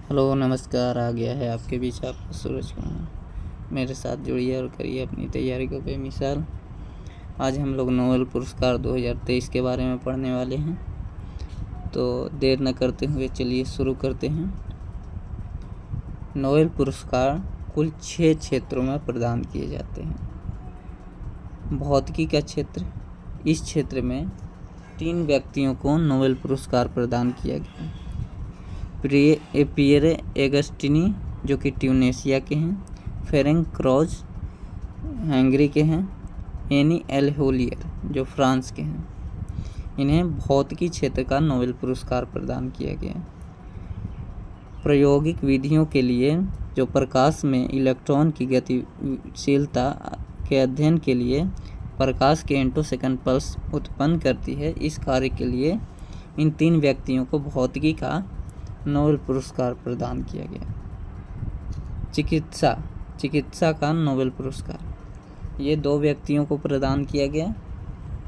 Hello नमस्कार। आ गया है आपके बीच आपका सूरज कुमार। मेरे साथ जुड़िए और करिए अपनी तैयारी को बेमिसाल। आज हम लोग नोबेल पुरस्कार 2023 के बारे में पढ़ने वाले हैं, तो देर न करते हुए चलिए शुरू करते हैं। नोबेल पुरस्कार कुल 6 क्षेत्रों में प्रदान किए जाते हैं। भौतिकी का क्षेत्र, इस क्षेत्र में 3 व्यक्तियों को नोबेल पुरस्कार प्रदान किया गया। पियरे एगस्टिनी जो कि ट्यूनेशिया के हैं, फेरेंक क्रोज हंगरी के हैं, एनी एल होलियर जो फ्रांस के हैं। इन्हें भौतिकी क्षेत्र का नोबेल पुरस्कार प्रदान किया गया। प्रायोगिक विधियों के लिए जो प्रकाश में इलेक्ट्रॉन की गतिशीलता के अध्ययन के लिए प्रकाश के फेमटोसेकंड पल्स उत्पन्न करती है, इस कार्य के लिए इन 3 व्यक्तियों को भौतिकी का नोबेल पुरस्कार प्रदान किया गया। चिकित्सा का नोबेल पुरस्कार, ये 2 व्यक्तियों को प्रदान किया गया।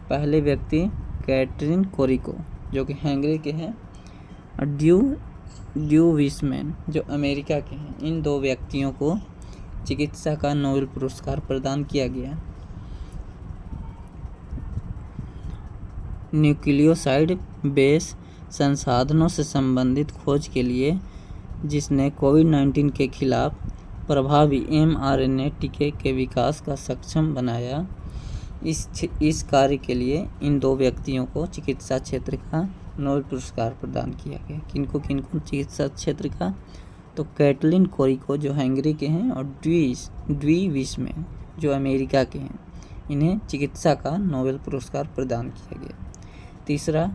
पहले व्यक्ति कैटरीन कोरिको जो कि हंगरी के हैं, ड्यू विसमैन जो अमेरिका के हैं। इन 2 व्यक्तियों को चिकित्सा का नोबेल पुरस्कार प्रदान किया गया। न्यूक्लियोसाइड बेस संसाधनों से संबंधित खोज के लिए, जिसने कोविड-19 के खिलाफ प्रभावी mRNA टीके के विकास का सक्षम बनाया, इस कार्य के लिए इन 2 व्यक्तियों को चिकित्सा क्षेत्र का नोबेल पुरस्कार प्रदान किया गया। किनको चिकित्सा क्षेत्र का? तो कैटरीन कोरिको जो हंगरी के हैं और ड्यू विसमैन जो अमेरिका के हैं। इन्हें चिकित्सा का नोबेल पुरस्कार प्रदान किया गया। तीसरा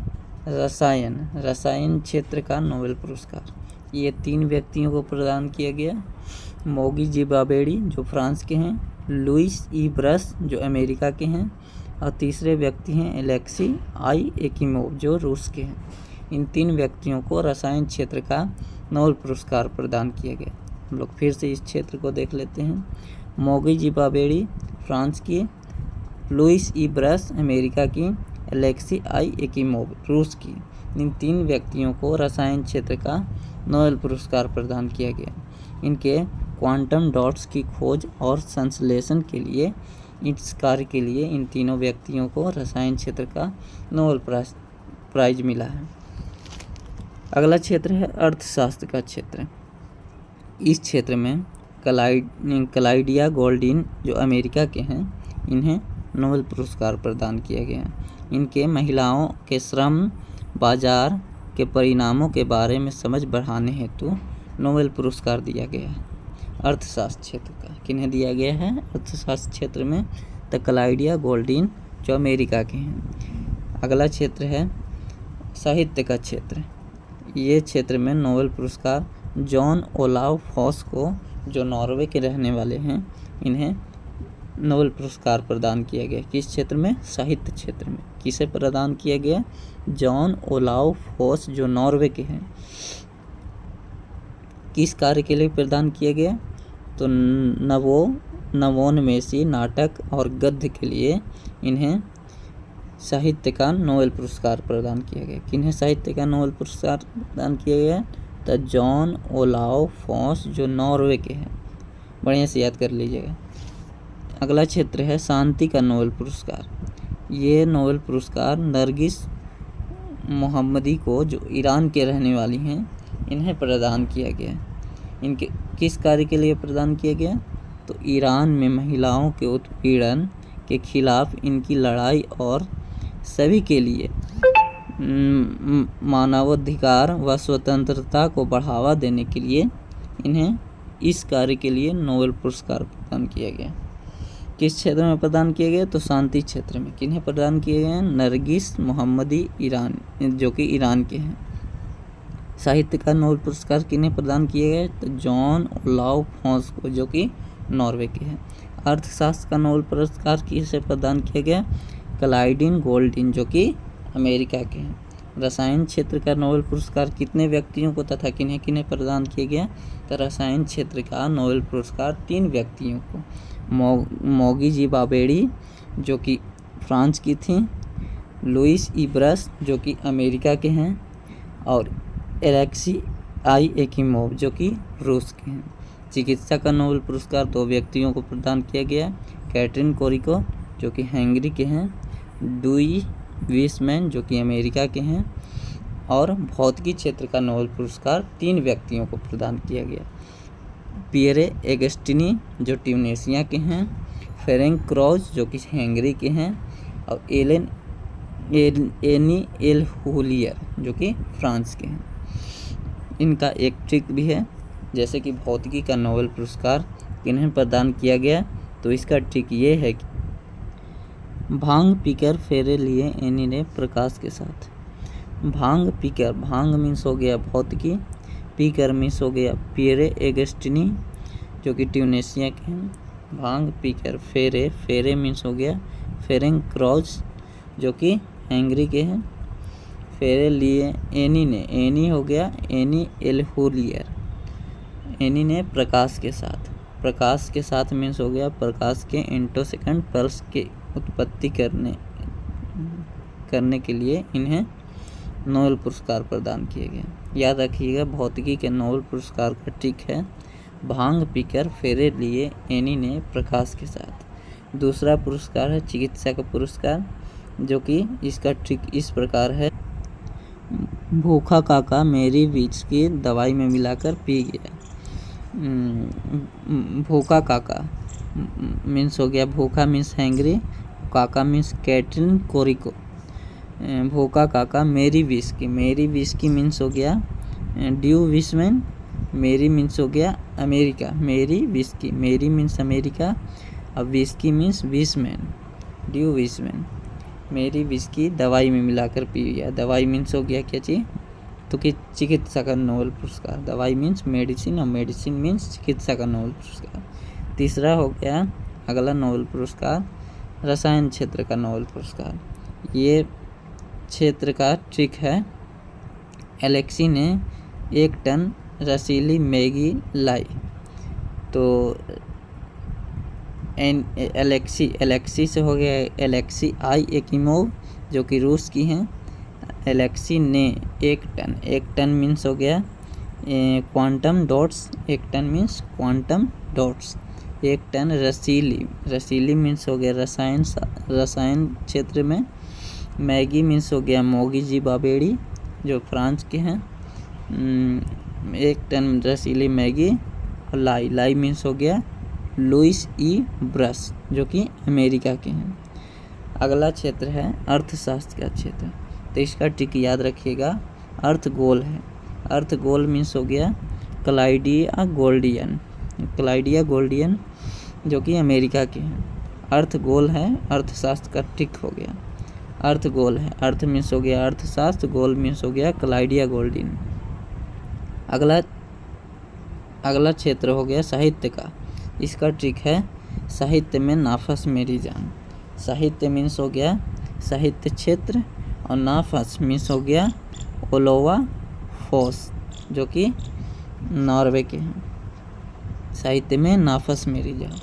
रसायन क्षेत्र का नोबेल पुरस्कार, ये 3 व्यक्तियों को प्रदान किया गया। मोगी जिबाबेड़ी जो फ्रांस के हैं, लुइस ई ब्रस जो अमेरिका के हैं और तीसरे व्यक्ति हैं एलेक्सी आई एकिमोव जो रूस के हैं। इन 3 व्यक्तियों को रसायन क्षेत्र का नोबेल पुरस्कार प्रदान किया गया। हम लोग फिर से इस क्षेत्र को देख लेते हैं। मोगी जिबाबेड़ी फ्रांस की, लुइस ई ब्रस अमेरिका की, एलेक्सी आई एकिमोव रूस की। इन 3 व्यक्तियों को रसायन क्षेत्र का नोबेल पुरस्कार प्रदान किया गया। इनके क्वांटम डॉट्स की खोज और संश्लेषण के लिए, इस कार्य के लिए इन तीनों व्यक्तियों को रसायन क्षेत्र का नोबेल प्राइज मिला है। अगला क्षेत्र है अर्थशास्त्र का क्षेत्र। इस क्षेत्र में क्लाउडिया गोल्डिन जो अमेरिका के हैं, इन्हें नोबेल पुरस्कार प्रदान किया गया। इनके महिलाओं के श्रम बाजार के परिणामों के बारे में समझ बढ़ाने हेतु नोबेल पुरस्कार दिया गया है। अर्थशास्त्र क्षेत्र का किन्हें दिया गया है? अर्थशास्त्र क्षेत्र में द क्लाउडिया गोल्डिन जो अमेरिका के हैं। अगला क्षेत्र है साहित्य का क्षेत्र। ये क्षेत्र में नोबेल पुरस्कार जॉन ओलाव फॉस को जो नॉर्वे के रहने वाले हैं, इन्हें नोबेल पुरस्कार प्रदान किया गया। किस क्षेत्र में? साहित्य क्षेत्र में। किसे प्रदान किया गया? जॉन ओलाव फॉस जो नॉर्वे के हैं। किस कार्य के लिए प्रदान किया गया? तो नवोन्मेषी नाटक और गद्य के लिए इन्हें साहित्य का नोबेल पुरस्कार प्रदान किया गया। किन्हें साहित्य का नोबेल पुरस्कार प्रदान किया गया? तो जॉन ओलाव फॉस जो नॉर्वे के हैं। बढ़िया से याद कर लीजिएगा। अगला क्षेत्र है शांति का नोबेल पुरस्कार। ये नोबेल पुरस्कार नरगिस मोहम्मदी को जो ईरान के रहने वाली हैं, इन्हें प्रदान किया गया। इनके किस कार्य के लिए प्रदान किया गया? तो ईरान में महिलाओं के उत्पीड़न के खिलाफ इनकी लड़ाई और सभी के लिए मानवाधिकार व स्वतंत्रता को बढ़ावा देने के लिए इन्हें इस कार्य के लिए नोबेल पुरस्कार प्रदान किया गया। किस क्षेत्र में प्रदान किए गए? तो शांति क्षेत्र में। किन्हें प्रदान किए गए? नरगिस मोहम्मदी ईरान जो कि ईरान के हैं। साहित्य का नोबेल पुरस्कार किन्हें प्रदान किए गए? तो जॉन ओलाव फॉस को जो कि नॉर्वे के हैं। अर्थशास्त्र का नोबेल पुरस्कार किसे प्रदान किया गया? क्लाउडिन गोल्डिन जो कि अमेरिका के हैं। रसायन क्षेत्र का नोबेल पुरस्कार कितने व्यक्तियों को तथा किन्हें किन्हें प्रदान किया गया? तो रसायन क्षेत्र का नोबेल पुरस्कार 3 व्यक्तियों को, मोगी जिबाबेड़ी जो कि फ्रांस की थी, लुइस ई ब्रस जो कि अमेरिका के हैं और एलेक्सी एकइमोव जो कि रूस के हैं। चिकित्सा का नोबेल पुरस्कार 2 व्यक्तियों को प्रदान किया गया, कैटरीन कोरिको जो कि हंगरी के हैं, डुई विसमैन जो कि अमेरिका के हैं, और भौतिकी क्षेत्र का नोबेल पुरस्कार 3 व्यक्तियों को प्रदान किया गया, पियरे एगस्टिनी जो ट्यूनीशिया के हैं, फेरेंक क्राउच जो कि हंगरी के हैं, और एनी एल हुलियर जो कि फ्रांस के हैं। इनका एक ट्रिक भी है, जैसे कि भौतिकी का नोबेल पुरस्कार किन्हें प्रदान किया गया, तो इसका ट्रिक ये है कि भांग पीकर फेरे लिए एनी ने प्रकाश के साथ। भांग पीकर, भांग मीन्स हो गया भौतिकी, पीकर मीन्स हो गया पियरे एगस्टिनी जो कि ट्यूनीशिया के हैं, भांग पीकर फेरे, फेरे मीन्स हो गया फेरेंक क्राउच जो कि हंगरी के हैं, फेरे लिए एनी ने, एनी हो गया एनी एल हुलियर, एनी ने प्रकाश के साथ, प्रकाश के साथ मीन्स हो गया प्रकाश के इंटोसेकंड पल्स के उत्पत्ति करने के लिए इन्हें नोबेल पुरस्कार प्रदान किए गए। याद रखिएगा, भौतिकी के नोबेल पुरस्कार का ट्रिक है भांग पीकर फेरे लिए एनी ने प्रकाश के साथ। दूसरा पुरस्कार है चिकित्सा का पुरस्कार, जो कि इसका ट्रिक इस प्रकार है, भूखा काका मेरी बीज की दवाई में मिलाकर पी गया। भूखा काका मीन्स हो गया, भूखा मीन्स हैंगरी, काका मीन्स कैटरीन कोरिको, भूखा काका मेरी विस्की, मेरी विस्की मीन्स हो गया ड्यू विसमैन, मेरी मीन्स हो गया अमेरिका, मेरी विस्की, मेरी मीन्स अमेरिका, अब whisky means Wiseman, due Wiseman, मेरी विस्की दवाई में मिलाकर पी गया। दवाई मीन्स हो गया क्या चीज़, तो कि चिकित्सा का नोबेल पुरस्कार, दवाई मीन्स मेडिसिन और मेडिसिन मीन्स चिकित्सा का नोबेल पुरस्कार। तीसरा हो गया अगला नोबेल पुरस्कार रसायन क्षेत्र का नोबेल पुरस्कार। ये क्षेत्र का ट्रिक है, एलेक्सी ने 1 टन रसीली मैगी लाई, तो एलेक्सी से हो गया एलेक्सी आई एकइमोव जो कि रूस की हैं, एलेक्सी ने 1 टन, 1 टन मीन्स हो गया quantum dots, 1 ton means quantum dots, 1 ton रसीली, रसीली मीन्स हो गया रसायन क्षेत्र में, मैगी मीन्स हो गया मोगी जी बाबेड़ी जो फ्रांस के हैं, 1 टन रसीली मैगी, और लाई मीन्स हो गया लुइस ई ब्रश जो कि अमेरिका के हैं। अगला क्षेत्र है अर्थशास्त्र का क्षेत्र, तो इसका ट्रिक याद रखिएगा, अर्थ गोल है, अर्थ गोल मीन्स हो गया क्लाइडिया गोल्डियन, क्लाइडिया गोल्डियन जो कि अमेरिका के हैं। अर्थ गोल है, अर्थशास्त्र का ट्रिक हो गया, अर्थ गोल है, अर्थ मीन्स हो गया अर्थशास्त्र, गोल मीन्स हो गया क्लाइडिया गोल्डियन। अगला क्षेत्र हो गया साहित्य का, इसका ट्रिक है साहित्य में नाफस मेरी जान, साहित्य मीन्स हो गया साहित्य क्षेत्र, और नाफस मीन्स हो गया ओलोवा फोस जो कि नॉर्वे के हैं, साहित्य में नाफस मेरी जान।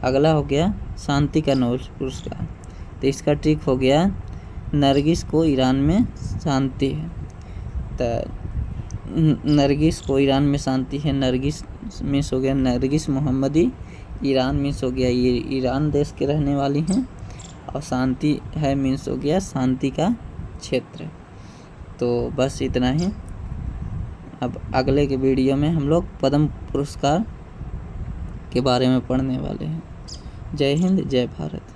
अगला हो गया शांति का नोबेल पुरस्कार, तो इसका ट्रिक हो गया नरगिस को ईरान में शांति है, तो नरगिस को ईरान में शांति है, नरगिस मीन्स हो गया नरगिस मोहम्मदी, ईरान मीन्स हो गया ये ईरान देश के रहने वाली हैं, और शांति है मीन्स हो गया शांति का क्षेत्र। तो बस इतना ही, अब अगले के वीडियो में हम लोग पद्म पुरस्कार के बारे में पढ़ने वाले हैं। जय हिंद, जय भारत।